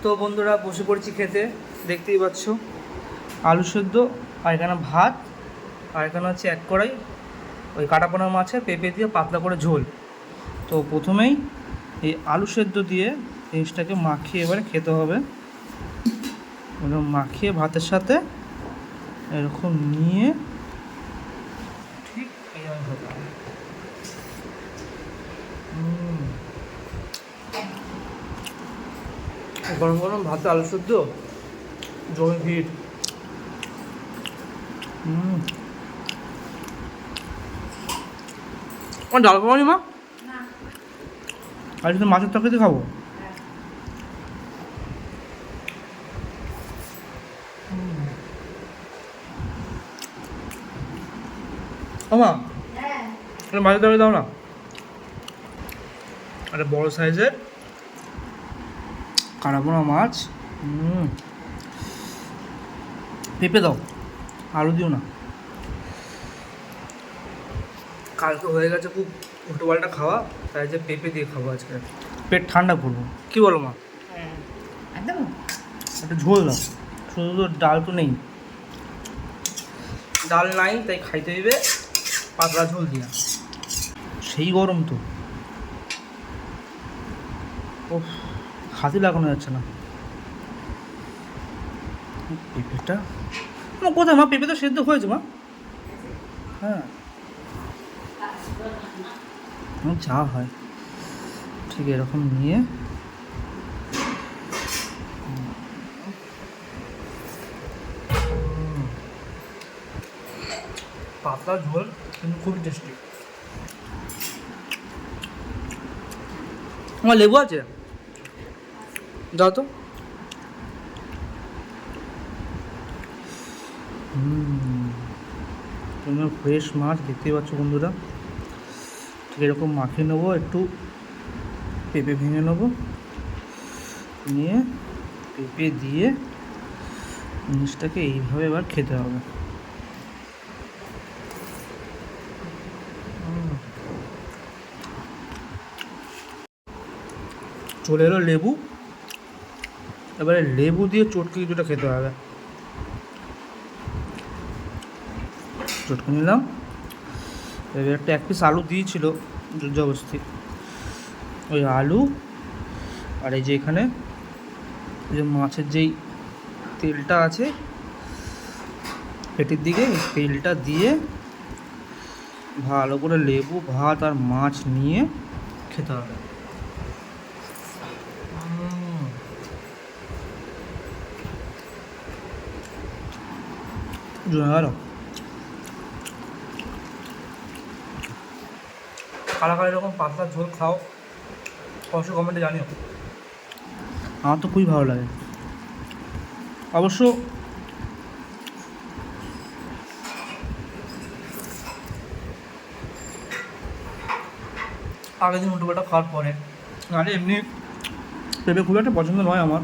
তো বন্ধুরা বসে পড়েছি খেতে, দেখতেই পাচ্ছ আলু সেদ্ধ আর এখানে ভাত আর এখানে হচ্ছে এক কড়াই ওই কাটাপোনা মাছের পেঁপে দিয়ে পাতলা করে ঝোল। তো প্রথমেই এই আলু সেদ্ধ দিয়ে জিনিসটাকে মাখিয়ে এবারে খেতে হবে। এরকম মাখিয়ে ভাতের সাথে এরকম নিয়ে ঠিক এইভাবে খেতে হবে। গরম গরম ভাতে আলু সেদ্ধ জমি ভিড়। আমার ডাল খাওয়ানি মা? আজকে তো মাছের তরকারি খাবো। মা মাছের তরকারি দাও না, একটা বড় সাইজের কাটাপোনা মাছ, পেঁপে দাও, আলু দিও না। কালকে হয়ে গেছে খুব উল্টো পাল্টা খাওয়া, তাই যে পেঁপে দিয়ে খাবো আজকে, পেট ঠান্ডা করবো। কি বলো মা? একদম একটা ঝোল দাও, শুধু তো ডাল তো নেই, ডাল নাই তাই খাইতে দিবে পাতলা ঝোল দিয়া। সেই গরম তো, ও হাতি লাগানো যাচ্ছে না। পেঁপেটা কোথায় মা? পেঁপে তো সেদ্ধ হয়েছে মা। হ্যাঁ যা হয় ঠিক এরকম নিয়ে পাতলা ঝোল কিন্তু খুবই টেস্টি। আমার লেবু আছে, দাও তো। ফ্রেশ মাছ দেখতেই পাচ্ছ বন্ধুরা, ঠিক এরকম মাখিয়ে নেবো, একটু পেঁপে ভেঙে নেবো, নিয়ে পেঁপে দিয়ে জিনিসটাকে এইভাবে এবার খেতে হবে। চলে এলো লেবু, এবারে লেবু দিয়ে চটকে কিছুটা খেতে হবে। চটকে নিলাম, এবার একটা এক পিস আলু দিয়েছিল জবরদস্তি, ওই আলু আর এই যে এখানে যে মাছের যেই তেলটা আছে পেটির দিকে, এই তেলটা দিয়ে ভালো করে লেবু ভাত আর মাছ নিয়ে খেতে হবে। গেল কারা কারা এরকম পাতলা ঝোল খাও অবশ্যই কমেন্টে জানিও। আমার তো খুবই ভালো লাগে। অবশ্য আগের দিন উল্টোপাল্টা খাওয়ার পরে, নাহলে এমনি পেঁপে খুব একটা পছন্দ নয় আমার।